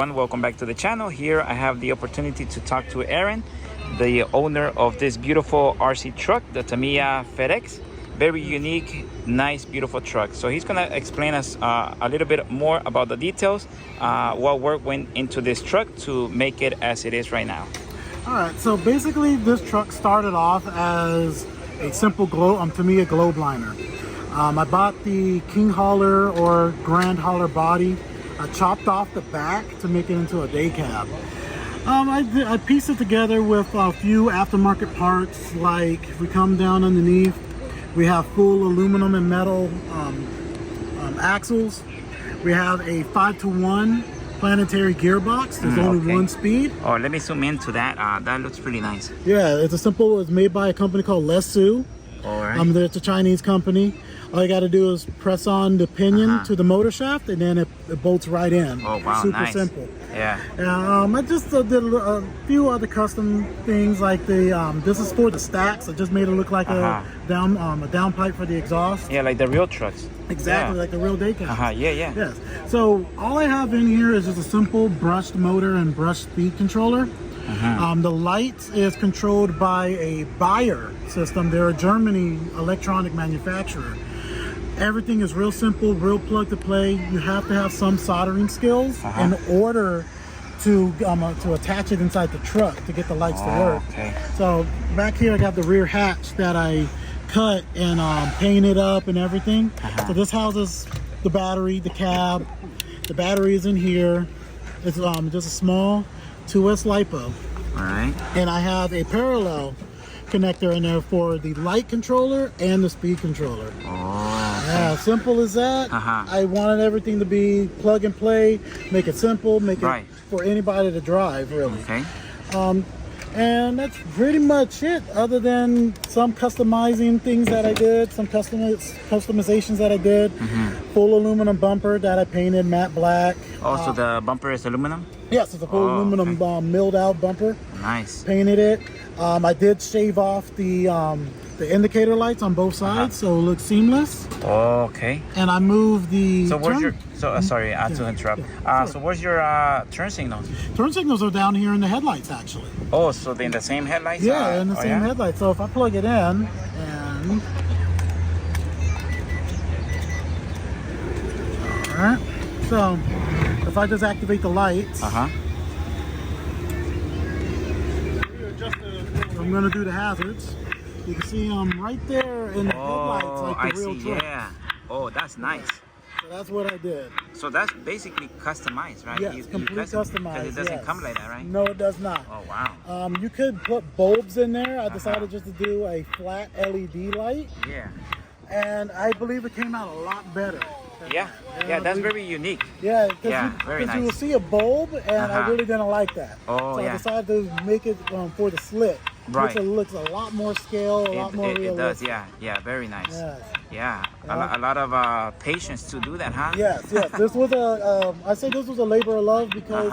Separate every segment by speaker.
Speaker 1: everyone, welcome back to the channel. Here I have the opportunity to talk to Eren, the owner of this beautiful RC truck, the Tamiya FedEx. Very unique, nice, beautiful truck. So he's gonna explain us a little bit more about the details, what work went into this truck to make it as it is right now.
Speaker 2: All right, so basically this truck started off as a simple Tamiya globe liner. I bought the King Hauler or Grand Hauler body. I chopped off the back to make it into a day cab. I pieced it together with a few aftermarket parts, like if we come down underneath, we have full aluminum and metal axles. We have a 5-to-1 planetary gearbox. There's only one speed.
Speaker 1: Oh, let me zoom into that. That looks pretty nice.
Speaker 2: Yeah, it's made by a company called Lesu.
Speaker 1: All right.
Speaker 2: It's a Chinese company. All you got to do is press on the pinion to the motor shaft, and then it bolts right in.
Speaker 1: Oh wow,
Speaker 2: super
Speaker 1: nice.
Speaker 2: Simple.
Speaker 1: Yeah.
Speaker 2: I just did a few other custom things, like this is for the stacks. I just made it look like a downpipe for the exhaust.
Speaker 1: Yeah, like the real trucks.
Speaker 2: Exactly, like the real day cab.
Speaker 1: Yeah.
Speaker 2: Yes. So all I have in here is just a simple brushed motor and brushed speed controller. The light is controlled by a Bayer system. They're a Germany electronic manufacturer. Everything is real simple, real plug to play. You have to have some soldering skills in order to attach it inside the truck to get the lights to work.
Speaker 1: Okay.
Speaker 2: So back here I got the rear hatch that I cut and painted up and everything. So this houses the battery, the cab. The battery is in here. It's just a small 2S LiPo.
Speaker 1: All right.
Speaker 2: And I have a parallel connector in there for the light controller and the speed controller. Yeah, simple as that. I wanted everything to be plug and play, make it simple, make it for anybody to drive, really.
Speaker 1: Okay.
Speaker 2: And that's pretty much it, other than some customizing things that I did, some customizations that I did. Full aluminum bumper that I painted matte black.
Speaker 1: Oh, so the bumper is aluminum?
Speaker 2: Yes, it's a full aluminum milled out bumper.
Speaker 1: Nice.
Speaker 2: Painted it. I did shave off the indicator lights on both sides, so it looks seamless.
Speaker 1: Oh, okay.
Speaker 2: And I moved the.
Speaker 1: So where's your? So sorry, to interrupt. So where's your turn signals?
Speaker 2: Turn signals are down here in the headlights, actually.
Speaker 1: Oh, so they're in the same headlights?
Speaker 2: Yeah, in the same headlights. So if I plug it in and. All right. So if I just activate the lights. I'm gonna do the hazards. You can see them right there in the headlights, like the real truck.
Speaker 1: Yeah. Oh, that's nice.
Speaker 2: So that's what I did.
Speaker 1: So that's basically customized, right?
Speaker 2: Yes, completely customized.
Speaker 1: Because it doesn't come like that, right?
Speaker 2: No, it does not.
Speaker 1: Oh, wow.
Speaker 2: You could put bulbs in there. I decided just to do a flat LED light.
Speaker 1: Yeah.
Speaker 2: And I believe it came out a lot better.
Speaker 1: Yeah, that's very unique.
Speaker 2: Yeah,
Speaker 1: very nice.
Speaker 2: You will see a bulb, and I really didn't like that.
Speaker 1: Oh,
Speaker 2: so I decided to make it for the slit.
Speaker 1: Right.
Speaker 2: It looks a lot more scale, a lot more realistic.
Speaker 1: It does, yeah, very nice.
Speaker 2: Yes.
Speaker 1: Yeah, a lot of patience to do that, huh?
Speaker 2: Yes. This was I say this was a labor of love because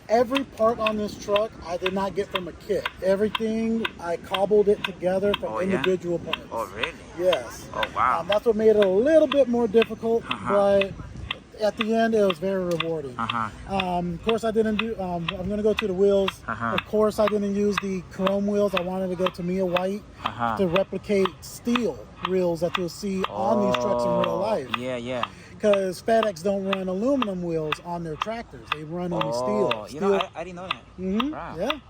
Speaker 2: every part on this truck I did not get from a kit. Everything I cobbled it together from individual parts.
Speaker 1: Oh, really?
Speaker 2: Yes.
Speaker 1: Oh, wow.
Speaker 2: That's what made it a little bit more difficult, but at the end it was very rewarding. Of course I didn't do, I'm going to go to the wheels. Of course I didn't use the chrome wheels. I wanted to go Tamiya white to replicate steel wheels that you'll see on these trucks in real life.
Speaker 1: Yeah.
Speaker 2: Because FedEx don't run aluminum wheels on their tractors. They run only steel.
Speaker 1: You know, I didn't know that. Wow.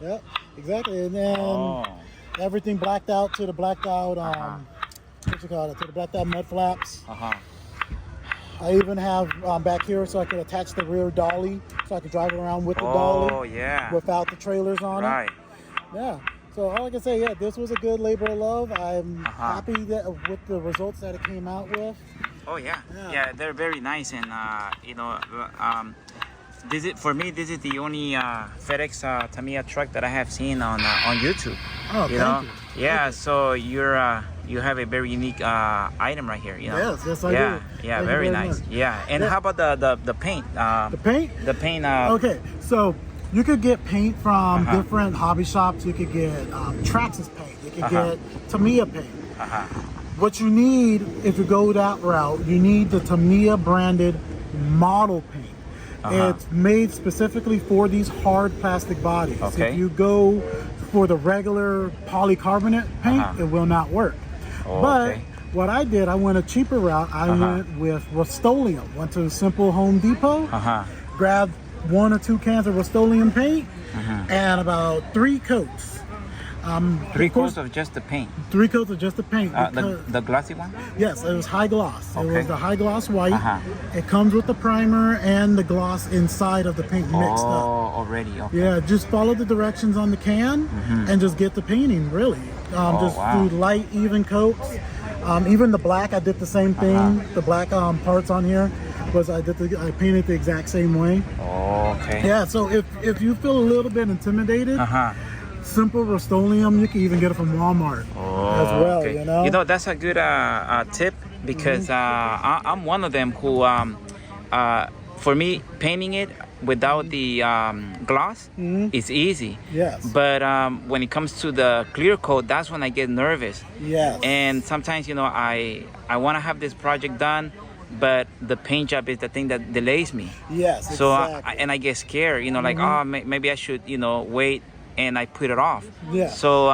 Speaker 2: Yeah, exactly. And then everything blacked out to the blacked out, to the blacked out mud flaps. I even have back here so I can attach the rear dolly so I can drive around with the dolly without the trailers on it. Yeah. So all I can say, this was a good labor of love. I'm happy with the results that it came out with.
Speaker 1: Oh yeah, they're very nice, and for me this is the only FedEx Tamiya truck that I have seen on YouTube.
Speaker 2: Oh, thank you.
Speaker 1: Yeah, so you have a very unique item right here.
Speaker 2: Yes, I do.
Speaker 1: Yeah, very nice. Yeah, and how about the paint?
Speaker 2: The paint?
Speaker 1: The paint.
Speaker 2: Okay, so you could get paint from different hobby shops. You could get Traxxas paint. You could get Tamiya paint. What you need, if you go that route, you need the Tamiya branded model paint. It's made specifically for these hard plastic bodies.
Speaker 1: Okay.
Speaker 2: If you go for the regular polycarbonate paint, it will not work. But what I did, I went a cheaper route. I went with Rust-Oleum. Went to Simple Home Depot, grabbed 1 or 2 cans of Rust-Oleum paint, and about 3 coats.
Speaker 1: 3 coats of just the paint.
Speaker 2: 3 coats of just the paint.
Speaker 1: The glossy one?
Speaker 2: Yes, it was high gloss. It was the high gloss white. It comes with the primer and the gloss inside of the paint mixed up.
Speaker 1: Already. Okay.
Speaker 2: Yeah, just follow the directions on the can and just get the painting, really. Just do light, even coats. Even the black, I did the same thing. The black parts on here was I painted the exact same way.
Speaker 1: Okay.
Speaker 2: Yeah, so if you feel a little bit intimidated, simple Rust-Oleum, you can even get it from Walmart as well.
Speaker 1: Okay.
Speaker 2: You know,
Speaker 1: that's a good tip, because I'm one of them who, for me, painting it without the gloss is easy.
Speaker 2: Yes.
Speaker 1: But when it comes to the clear coat, that's when I get nervous.
Speaker 2: Yes.
Speaker 1: And sometimes, I want to have this project done, but the paint job is the thing that delays me.
Speaker 2: Yes.
Speaker 1: So
Speaker 2: exactly.
Speaker 1: I get scared. Like, maybe I should, wait, and I put it off.
Speaker 2: Yeah.
Speaker 1: So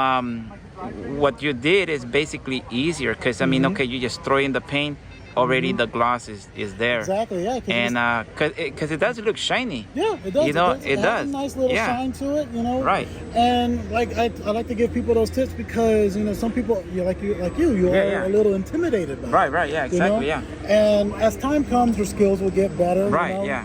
Speaker 1: what you did is basically easier, because I mean, okay, you just throw in the paint. Already the gloss is there.
Speaker 2: Exactly, yeah.
Speaker 1: And because it does look shiny.
Speaker 2: Yeah, it does.
Speaker 1: It does.
Speaker 2: Has a nice little shine to it,
Speaker 1: Right.
Speaker 2: And like I like to give people those tips because some people you are a little intimidated by it.
Speaker 1: Right. Yeah, exactly. Yeah.
Speaker 2: And as time comes, your skills will get better.
Speaker 1: Right. Yeah.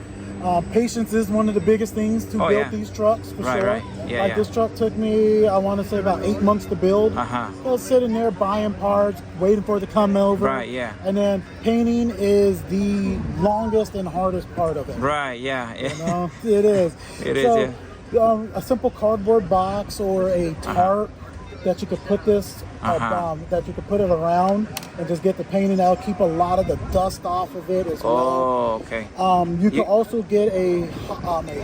Speaker 2: Patience is one of the biggest things to build these trucks, for sure.
Speaker 1: Right. Yeah,
Speaker 2: this truck took me, I want to say, about 8 months to build. So I was sitting there buying parts, waiting for it to come over.
Speaker 1: Right, yeah.
Speaker 2: And then painting is the longest and hardest part of it.
Speaker 1: Right, yeah.
Speaker 2: It is.
Speaker 1: It is, yeah.
Speaker 2: A simple cardboard box or a tarp that you could put this, that you could put it around and just get the painting out, keep a lot of the dust off of it as well.
Speaker 1: Oh, okay.
Speaker 2: You can also get a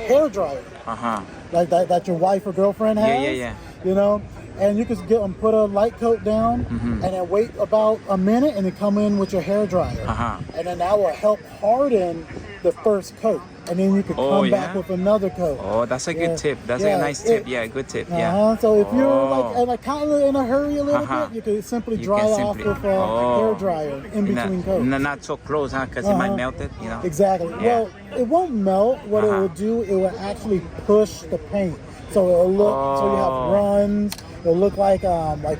Speaker 2: hair dryer, like that your wife or girlfriend has.
Speaker 1: Yeah.
Speaker 2: And you can get put a light coat down, and then wait about a minute, and then come in with your hair dryer, and then that will help harden the first coat, and then you can come back with another coat.
Speaker 1: Oh, that's a good tip. That's a nice tip. Yeah, good tip. Yeah.
Speaker 2: So if you're like kind of in a hurry a little bit, you can simply dry off with a hair dryer in between coats.
Speaker 1: Not so close, Because it might melt it.
Speaker 2: Exactly.
Speaker 1: Yeah.
Speaker 2: Well, it won't melt. What it will do, it will actually push the paint. So it'll look. So you have runs. It'll look like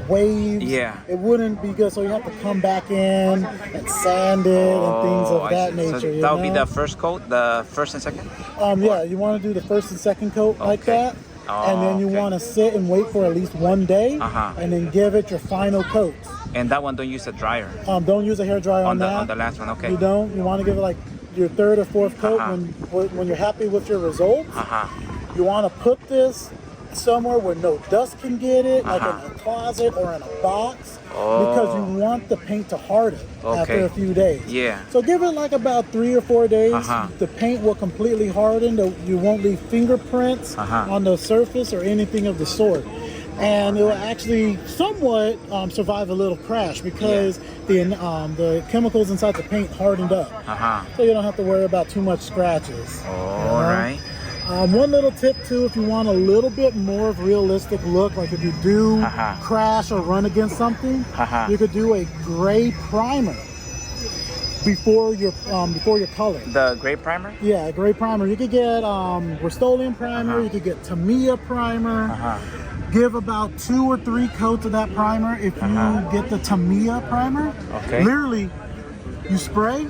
Speaker 2: waves.
Speaker 1: Yeah.
Speaker 2: It wouldn't be good. So you have to come back in and sand it and things of that nature.
Speaker 1: So that would be the first coat, the first and second?
Speaker 2: Yeah, you want to do the first and second coat like that. And then you want to sit and wait for at least 1 day, and then give it your final coat.
Speaker 1: And that one, don't use a dryer?
Speaker 2: Don't use a hair dryer on that.
Speaker 1: On the last one, okay.
Speaker 2: You don't. You want to give it like your third or fourth coat when you're happy with your results. You want to put this somewhere where no dust can get it, like in a closet or in a box, because you want the paint to harden after a few days.
Speaker 1: Yeah.
Speaker 2: So give it like about 3 or 4 days. The paint will completely harden. You won't leave fingerprints on the surface or anything of the sort. And it will actually somewhat survive a little crash because the chemicals inside the paint hardened up. So you don't have to worry about too much scratches.
Speaker 1: All right.
Speaker 2: One little tip too, if you want a little bit more of realistic look, like if you do crash or run against something, you could do a gray primer before your color.
Speaker 1: The gray primer?
Speaker 2: Yeah, a gray primer. You could get Rust-Oleum primer. You could get Tamiya primer. Give about 2 or 3 coats of that primer. If you get the Tamiya primer, literally, you spray.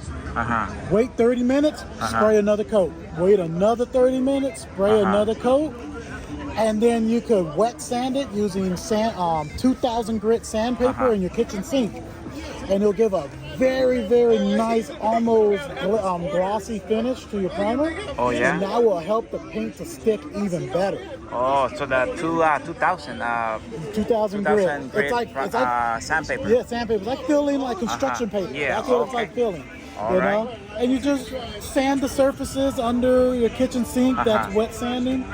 Speaker 2: Wait 30 minutes, spray another coat. Wait another 30 minutes, spray another coat. And then you could wet sand it using 2000 grit sandpaper in your kitchen sink. And it'll give a very, very nice, almost glossy finish to your primer.
Speaker 1: Oh, yeah?
Speaker 2: And that will help the paint to stick even better.
Speaker 1: Oh, so the 2000
Speaker 2: grit. It's like
Speaker 1: sandpaper.
Speaker 2: Yeah, sandpaper. It's like filling, like construction paper.
Speaker 1: Yeah,
Speaker 2: That's what it's like filling.
Speaker 1: All right.
Speaker 2: and you just sand the surfaces under your kitchen sink. That's wet sanding.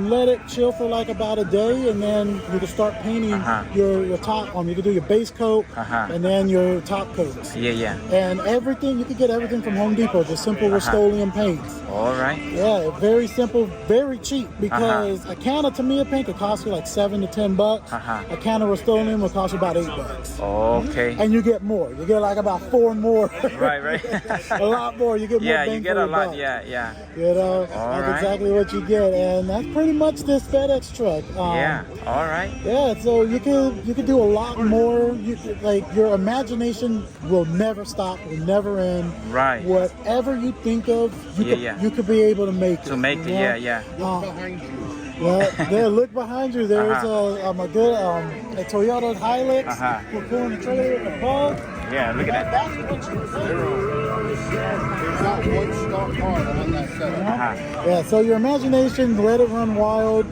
Speaker 2: Let it chill for like about a day, and then you can start painting your top on. You can do your base coat and then your top coats.
Speaker 1: Yeah.
Speaker 2: And everything, you can get everything from Home Depot, just simple Rust-Oleum paints.
Speaker 1: All right.
Speaker 2: Yeah, very simple, very cheap, because a can of Tamiya paint could cost you like $7 to $10. A can of Rust-Oleum will cost you about $8.
Speaker 1: Okay.
Speaker 2: And you get more. You get like about 4 more.
Speaker 1: Right.
Speaker 2: A lot more. You get more.
Speaker 1: Yeah,
Speaker 2: bang
Speaker 1: you get
Speaker 2: for
Speaker 1: a
Speaker 2: your
Speaker 1: lot.
Speaker 2: buck.
Speaker 1: Yeah.
Speaker 2: You know, that's exactly what you get, and that's pretty much this FedEx truck.
Speaker 1: Yeah. All right.
Speaker 2: Yeah, so you can do a lot more. Like your imagination will never stop, will never end.
Speaker 1: Right.
Speaker 2: Whatever you think of, you could be able to make it.
Speaker 1: Yeah.
Speaker 2: Yeah, look behind you. There's a Toyota Hilux. We're pulling the trailer with the bug.
Speaker 1: Yeah, look at that.
Speaker 3: That's what you There's not one stock car on that setup.
Speaker 2: Yeah, so your imagination, let it run wild.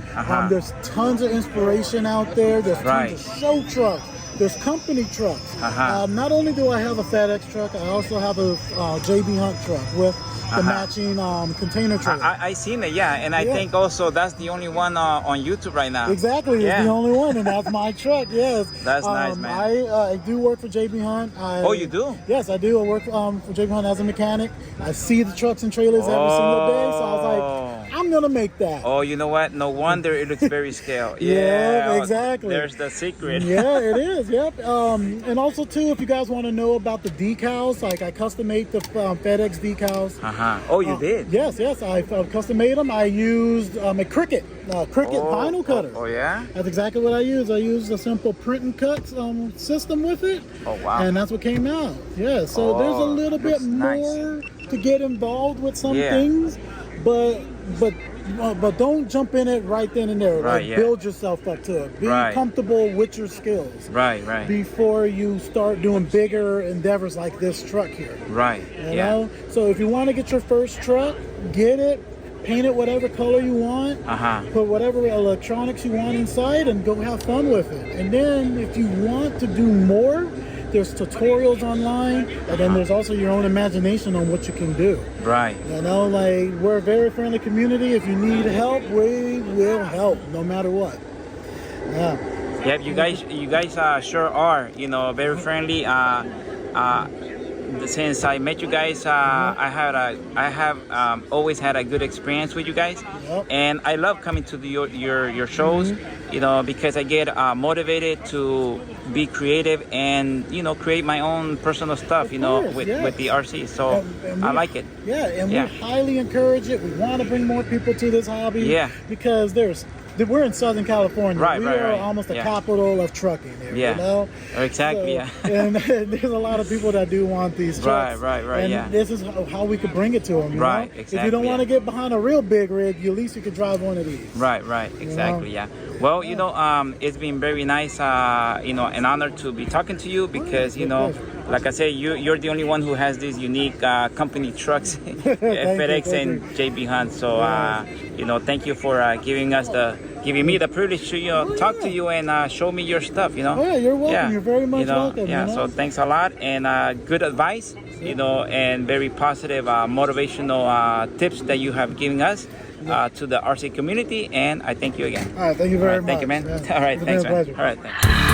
Speaker 2: There's tons of inspiration out there. There's tons of show trucks. There's company trucks. Not only do I have a FedEx truck, I also have a JB Hunt truck with the matching container truck.
Speaker 1: I seen it, and I think also that's the only one on YouTube right now.
Speaker 2: Exactly, it's the only one, and that's my truck. Yes,
Speaker 1: that's nice, man.
Speaker 2: I do work for JB Hunt.
Speaker 1: Oh, you do?
Speaker 2: Yes, I do. I work for JB Hunt as a mechanic. I see the trucks and trailers every single day, so I was like, I'm gonna make that.
Speaker 1: Oh, you know what? No wonder it looks very scale.
Speaker 2: Yeah, exactly.
Speaker 1: There's the secret.
Speaker 2: Yeah, it is. Yep. And also too, if you guys want to know about the decals, like I custom made the FedEx decals.
Speaker 1: Oh, you did?
Speaker 2: Yes. I custom made them. I used a Cricut vinyl cutter.
Speaker 1: Oh, yeah?
Speaker 2: That's exactly what I used. I used a simple print and cut system with it.
Speaker 1: Oh, wow.
Speaker 2: And that's what came out. Yeah. So there's a little bit more to get involved with some things, but don't jump in it right then and there.
Speaker 1: Right,
Speaker 2: build yourself up to it. Be comfortable with your skills.
Speaker 1: Right.
Speaker 2: Before you start doing bigger endeavors like this truck here.
Speaker 1: Right.
Speaker 2: You know? So if you want to get your first truck, get it, paint it whatever color you want, put whatever electronics you want inside, and go have fun with it. And then if you want to do more, there's tutorials online, and then there's also your own imagination on what you can do.
Speaker 1: Right.
Speaker 2: You know, like, we're a very friendly community. If you need help, we will help, no matter what. Yeah.
Speaker 1: Yep, you guys sure are, very friendly. Since I met you guys, I have always had a good experience with you guys, and I love coming to your shows, because I get motivated to be creative and create my own personal stuff, with the RC. So I like it.
Speaker 2: Yeah, and we highly encourage it. We want to bring more people to this hobby.
Speaker 1: Yeah,
Speaker 2: because we're in Southern California.
Speaker 1: Right.
Speaker 2: We are almost the capital of trucking here.
Speaker 1: Yeah.
Speaker 2: You know?
Speaker 1: Exactly.
Speaker 2: So, and there's a lot of people that do want these trucks.
Speaker 1: Right.
Speaker 2: And this is how we could bring it to them. You know?
Speaker 1: Exactly.
Speaker 2: If you don't want to get behind a real big rig, at least you could drive one of these.
Speaker 1: Right. Exactly. Yeah. Well, it's been very nice, an honor to be talking to you, because, like I say, you're the only one who has these unique company trucks, FedEx and JB Hunt. So, thank you for giving me the privilege to talk to you and show me your stuff.
Speaker 2: Oh, yeah, you're welcome. You're very much welcome.
Speaker 1: Yeah. So thanks a lot, and good advice, and very positive, motivational tips that you have given us. To the RC community, and I thank you again.
Speaker 2: All right, thank you very much.
Speaker 1: Thank you, man.
Speaker 2: Yeah.
Speaker 1: All right, thanks, man.
Speaker 2: Pleasure.
Speaker 1: All right, thanks.